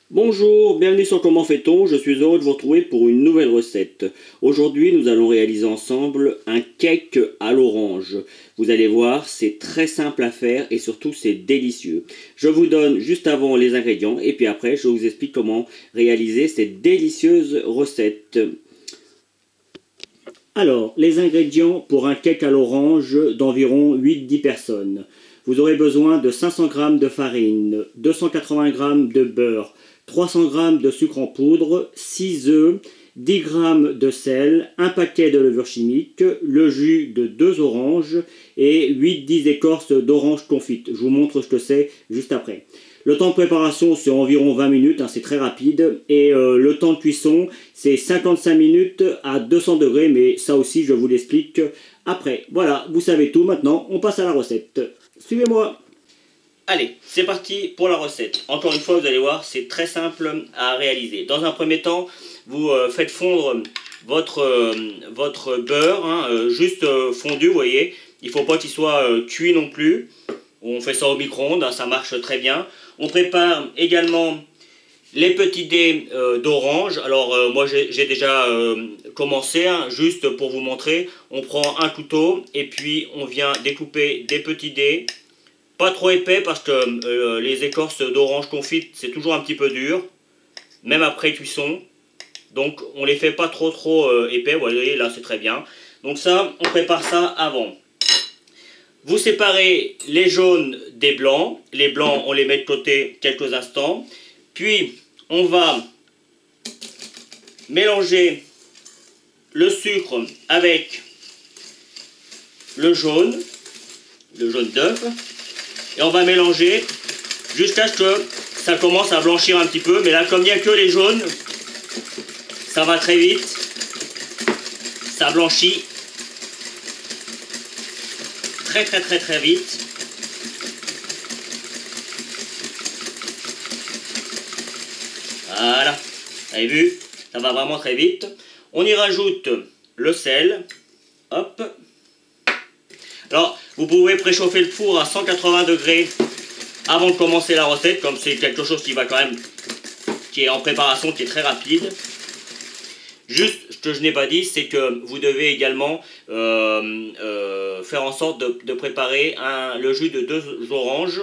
Bonjour, bienvenue sur Comment fait-on, je suis heureux de vous retrouver pour une nouvelle recette. Aujourd'hui, nous allons réaliser ensemble un cake à l'orange. Vous allez voir, c'est très simple à faire et surtout c'est délicieux. Je vous donne juste avant les ingrédients et puis après je vous explique comment réaliser cette délicieuse recette. Alors, les ingrédients pour un cake à l'orange d'environ 8-10 personnes. Vous aurez besoin de 500 g de farine, 280 g de beurre, 300 g de sucre en poudre, 6 œufs, 10 g de sel, un paquet de levure chimique, le jus de 2 oranges et 8-10 écorces d'orange confite. Je vous montre ce que c'est juste après. Le temps de préparation, c'est environ 20 minutes, c'est très rapide. Et le temps de cuisson, c'est 55 minutes à 200 degrés, mais ça aussi, je vous l'explique après. Voilà, vous savez tout. Maintenant, on passe à la recette. Suivez-moi. Allez, c'est parti pour la recette. Encore une fois, vous allez voir, c'est très simple à réaliser. Dans un premier temps, vous faites fondre votre beurre, juste fondu, vous voyez. Il ne faut pas qu'il soit cuit non plus. On fait ça au micro-ondes, ça marche très bien. On prépare également les petits dés d'orange. Alors moi j'ai déjà commencé, juste pour vous montrer. On prend un couteau et puis on vient découper des petits dés. Pas trop épais parce que les écorces d'orange confite c'est toujours un petit peu dur, même après cuisson. Donc on les fait pas trop épais, vous voyez là c'est très bien. Donc ça, on prépare ça avant. Vous séparez les jaunes des blancs. Les blancs, on les met de côté quelques instants. Puis, on va mélanger le sucre avec le jaune d'œuf. Et on va mélanger jusqu'à ce que ça commence à blanchir un petit peu. Mais là, comme il n'y a que les jaunes, ça va très vite. Ça blanchit très vite. Voilà, vous avez vu, ça va vraiment très vite. On y rajoute le sel. Hop. Alors, vous pouvez préchauffer le four à 180 degrés avant de commencer la recette, comme c'est quelque chose qui va quand même, qui est en préparation, qui est très rapide. Juste, ce que je n'ai pas dit, c'est que vous devez également faire en sorte de préparer le jus de 2 oranges.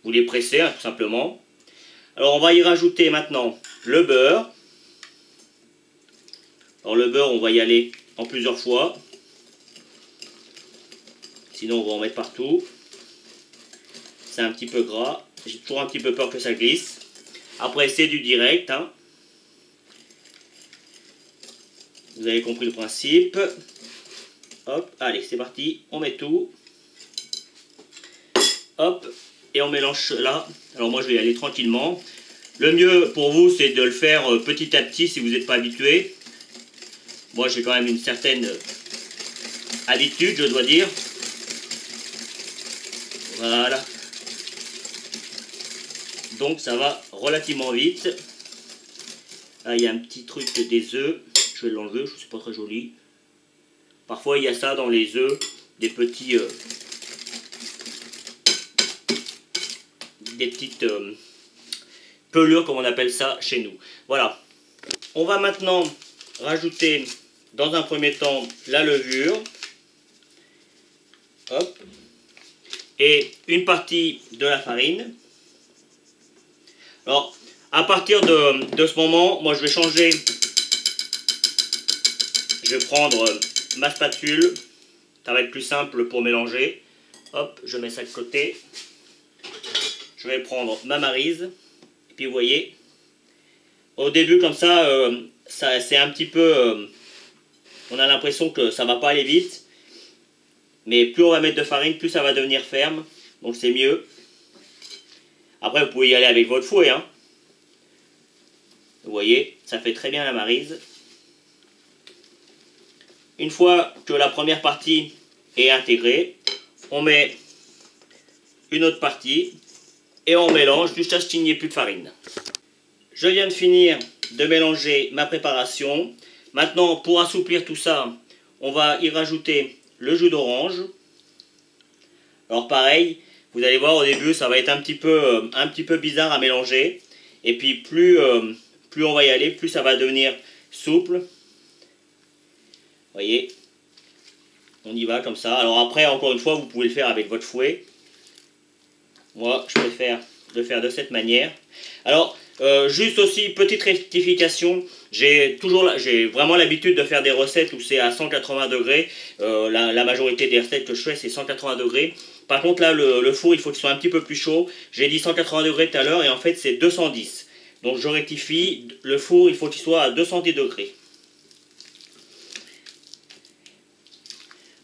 Vous les pressez, tout simplement. Alors, on va y rajouter maintenant le beurre. Alors, le beurre, on va y aller en plusieurs fois. Sinon, on va en mettre partout. C'est un petit peu gras. J'ai toujours un petit peu peur que ça glisse. Après, c'est du direct, Vous avez compris le principe. Hop, allez, c'est parti. On met tout. Hop, et on mélange là. Alors moi, je vais y aller tranquillement. Le mieux pour vous, c'est de le faire petit à petit si vous n'êtes pas habitué. Moi, j'ai quand même une certaine habitude, je dois dire. Voilà. Donc, ça va relativement vite. Là, il y a un petit truc des œufs. Je vais l'enlever, je ne sais pas très joli. Parfois, il y a ça dans les œufs, des petits... des petites pelures, comme on appelle ça chez nous. Voilà. On va maintenant rajouter, dans un premier temps, la levure. Hop. Et une partie de la farine. Alors, à partir de ce moment, moi je vais changer... Je vais prendre ma spatule, ça va être plus simple pour mélanger. Hop, je mets ça de côté. Je vais prendre ma maryse. Et puis vous voyez, au début comme ça, c'est un petit peu... on a l'impression que ça va pas aller vite. Mais plus on va mettre de farine, plus ça va devenir ferme. Donc c'est mieux. Après vous pouvez y aller avec votre fouet. Vous voyez, ça fait très bien la maryse. Une fois que la première partie est intégrée, on met une autre partie et on mélange jusqu'à ce qu'il n'y ait plus de farine. Je viens de finir de mélanger ma préparation. Maintenant, pour assouplir tout ça, on va y rajouter le jus d'orange. Alors pareil, vous allez voir au début, ça va être un petit peu bizarre à mélanger. Et puis plus on va y aller, plus ça va devenir souple. Vous voyez, on y va comme ça. Alors après, encore une fois, vous pouvez le faire avec votre fouet. Moi, je préfère le faire de cette manière. Alors, juste aussi, petite rectification, j'ai vraiment l'habitude de faire des recettes où c'est à 180 degrés. La majorité des recettes que je fais, c'est 180 degrés. Par contre, là, le four, il faut qu'il soit un petit peu plus chaud. J'ai dit 180 degrés tout à l'heure, et en fait, c'est 210. Donc, je rectifie, le four, il faut qu'il soit à 210 degrés.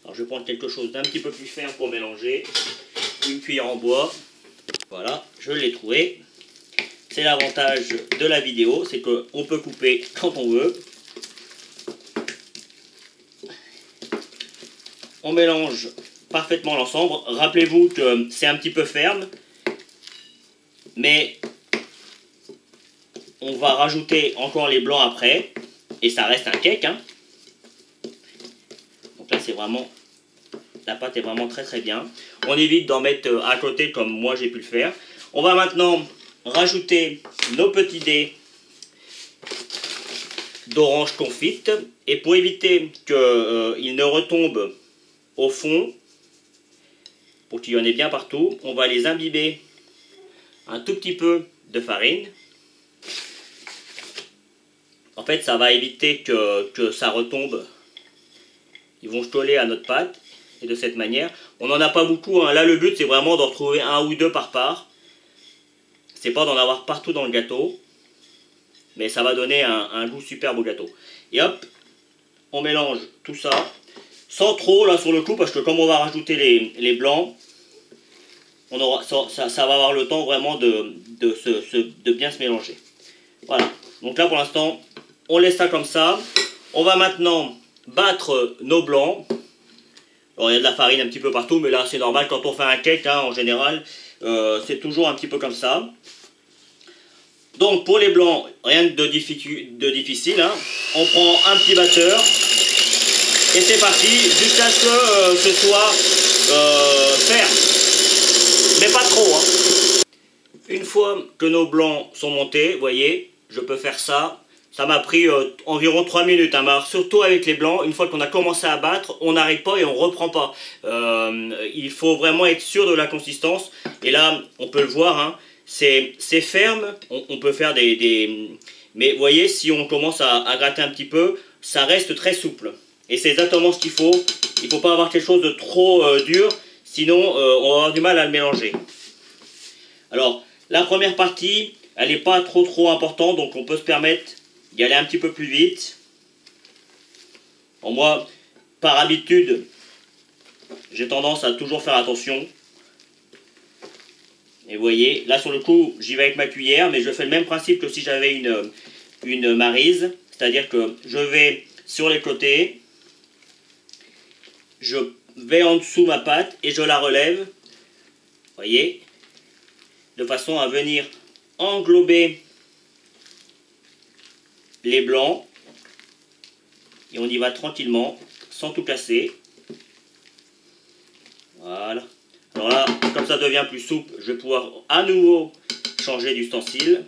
Alors, je vais prendre quelque chose d'un petit peu plus ferme pour mélanger. Une cuillère en bois. Voilà, je l'ai trouvé. C'est l'avantage de la vidéo, c'est qu'on peut couper quand on veut. On mélange parfaitement l'ensemble. Rappelez-vous que c'est un petit peu ferme, mais on va rajouter encore les blancs après, et ça reste un cake, hein. Donc là, c'est vraiment... La pâte est vraiment très très bien. On évite d'en mettre à côté comme moi j'ai pu le faire. On va maintenant rajouter nos petits dés d'orange confite. Et pour éviter qu'ils ne retombent au fond, pour qu'il y en ait bien partout, on va les imbiber un tout petit peu de farine. En fait, ça va éviter que ça retombe. Ils vont se coller à notre pâte. Et de cette manière, on n'en a pas beaucoup, hein. Là, le but, c'est vraiment d'en retrouver un ou deux par part. C'est pas d'en avoir partout dans le gâteau. Mais ça va donner un goût superbe au gâteau. Et hop, on mélange tout ça. Sans trop, là, sur le coup, parce que comme on va rajouter les blancs, on aura, ça va avoir le temps vraiment de bien se mélanger. Voilà. Donc là, pour l'instant, on laisse ça comme ça. On va maintenant battre nos blancs. Alors il y a de la farine un petit peu partout, mais là c'est normal quand on fait un cake, hein, en général, c'est toujours un petit peu comme ça. Donc pour les blancs, rien de difficile, hein. On prend un petit batteur, et c'est parti, jusqu'à ce que ce soit ferme, mais pas trop, hein. Une fois que nos blancs sont montés, vous voyez, je peux faire ça. Ça m'a pris environ 3 minutes, hein. Alors, surtout avec les blancs, une fois qu'on a commencé à battre, on n'arrête pas et on ne reprend pas. Il faut vraiment être sûr de la consistance. Et là, on peut le voir, hein, c'est ferme, on peut faire Mais vous voyez, si on commence à gratter un petit peu, ça reste très souple. Et c'est exactement ce qu'il faut. Il ne faut pas avoir quelque chose de trop dur, sinon on va avoir du mal à le mélanger. Alors, la première partie, elle n'est pas trop importante, donc on peut se permettre d'y aller un petit peu plus vite. Bon, moi, par habitude, j'ai tendance à toujours faire attention. Et vous voyez, là sur le coup, j'y vais avec ma cuillère, mais je fais le même principe que si j'avais une maryse. C'est-à-dire que je vais sur les côtés, je vais en dessous ma pâte et je la relève. Vous voyez, de façon à venir englober les blancs, et on y va tranquillement, sans tout casser. Voilà. Alors là, comme ça devient plus souple, je vais pouvoir à nouveau changer d'ustensile.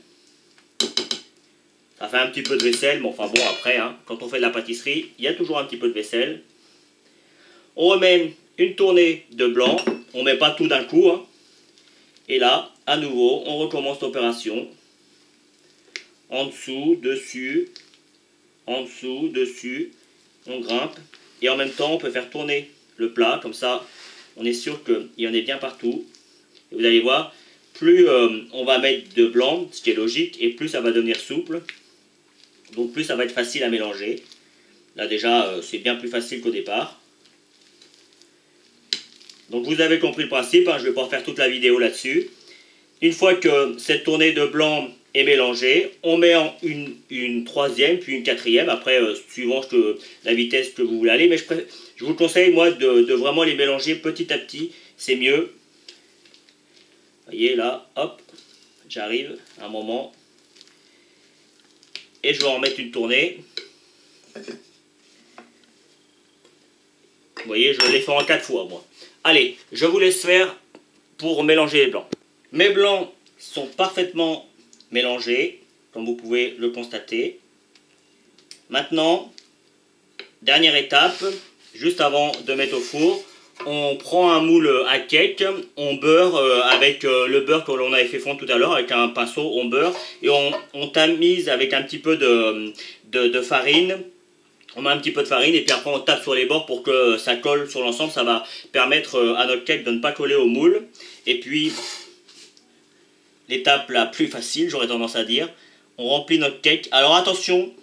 Ça fait un petit peu de vaisselle, mais enfin bon, après, hein, quand on fait de la pâtisserie, il y a toujours un petit peu de vaisselle. On remet une tournée de blanc, on ne met pas tout d'un coup, hein. Et là, à nouveau, on recommence l'opération. En dessous, dessus, en dessous, dessus, on grimpe. Et en même temps, on peut faire tourner le plat, comme ça, on est sûr qu'il y en ait bien partout. Et vous allez voir, plus on va mettre de blanc, ce qui est logique, et plus ça va devenir souple. Donc plus ça va être facile à mélanger. Là déjà, c'est bien plus facile qu'au départ. Donc vous avez compris le principe, hein, je ne vais pas faire toute la vidéo là-dessus. Une fois que cette tournée de blanc est mélangée, on met en une troisième, puis une quatrième, après suivant la vitesse que vous voulez aller. Mais je vous conseille, moi, de vraiment les mélanger petit à petit, c'est mieux. Vous voyez là, hop, j'arrive à un moment. Et je vais en mettre une tournée. Vous voyez, je l'ai fait en 4 fois, moi. Allez, je vous laisse faire pour mélanger les blancs. Mes blancs sont parfaitement mélangé, comme vous pouvez le constater. Maintenant, dernière étape, juste avant de mettre au four, on prend un moule à cake, on beurre avec le beurre que l'on avait fait fondre tout à l'heure, avec un pinceau, on beurre, et on tamise avec un petit peu de farine. On met un petit peu de farine et puis après on tape sur les bords pour que ça colle sur l'ensemble. Ça va permettre à notre cake de ne pas coller au moule. Et puis, l'étape la plus facile, j'aurais tendance à dire, on remplit notre cake. Alors attention,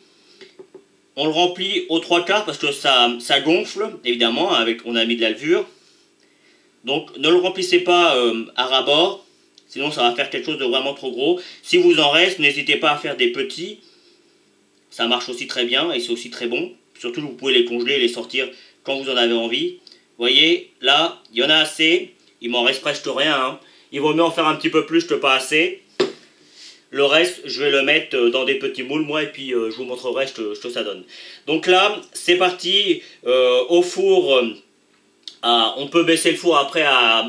on le remplit aux 3/4 parce que ça gonfle, évidemment, on a mis de la levure. Donc ne le remplissez pas à ras-bord, sinon ça va faire quelque chose de vraiment trop gros. Si vous en reste, n'hésitez pas à faire des petits. Ça marche aussi très bien et c'est aussi très bon. Surtout, vous pouvez les congeler et les sortir quand vous en avez envie. Vous voyez, là, il y en a assez. Il m'en reste presque rien. Hein. Il vaut mieux en faire un petit peu plus que pas assez. Le reste, je vais le mettre dans des petits moules, moi, et puis je vous montrerai ce que ça donne. Donc là, c'est parti. Au four... on peut baisser le four après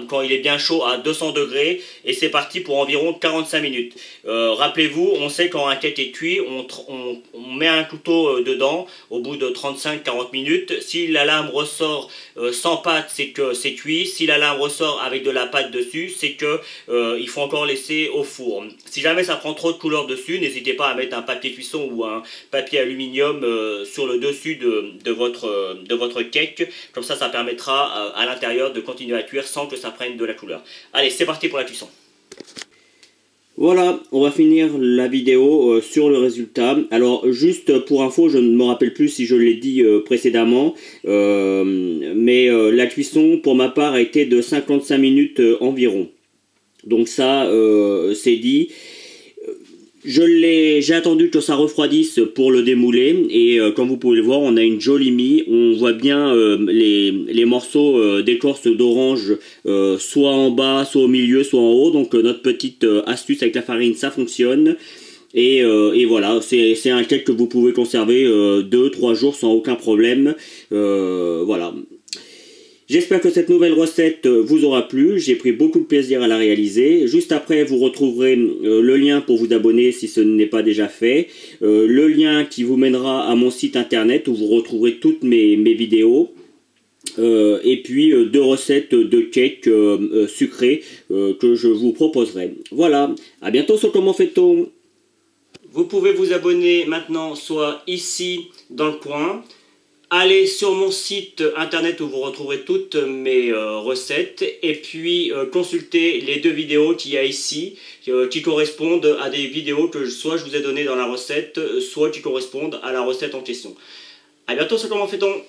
quand il est bien chaud à 200 degrés et c'est parti pour environ 45 minutes. Rappelez-vous, on sait quand un cake est cuit, on met un couteau dedans au bout de 35-40 minutes. Si la lame ressort sans pâte, c'est que c'est cuit. Si la lame ressort avec de la pâte dessus, c'est que il faut encore laisser au four. Si jamais ça prend trop de couleur dessus, n'hésitez pas à mettre un papier cuisson ou un papier aluminium sur le dessus de votre cake. Comme ça permettra à l'intérieur de continuer à cuire sans que ça prenne de la couleur. Allez, c'est parti pour la cuisson. Voilà, on va finir la vidéo sur le résultat. Alors, juste pour info, je ne me rappelle plus si je l'ai dit précédemment, mais la cuisson, pour ma part, a été de 55 minutes environ. Donc ça, c'est dit. J'ai attendu que ça refroidisse pour le démouler et comme vous pouvez le voir, on a une jolie mie. On voit bien les morceaux d'écorce d'orange soit en bas, soit au milieu, soit en haut. Donc notre petite astuce avec la farine, ça fonctionne. Et voilà, c'est un cake que vous pouvez conserver 2-3 jours sans aucun problème. Voilà. J'espère que cette nouvelle recette vous aura plu, j'ai pris beaucoup de plaisir à la réaliser. Juste après, vous retrouverez le lien pour vous abonner si ce n'est pas déjà fait. Le lien qui vous mènera à mon site internet où vous retrouverez toutes mes vidéos. Et puis 2 recettes de cake sucré que je vous proposerai. Voilà, à bientôt sur Comment fait-on. Vous pouvez vous abonner maintenant soit ici dans le coin. Allez sur mon site internet où vous retrouverez toutes mes recettes et puis consultez les 2 vidéos qu'il y a ici qui correspondent à des vidéos que soit je vous ai données dans la recette, soit qui correspondent à la recette en question. A bientôt sur Comment fait-on.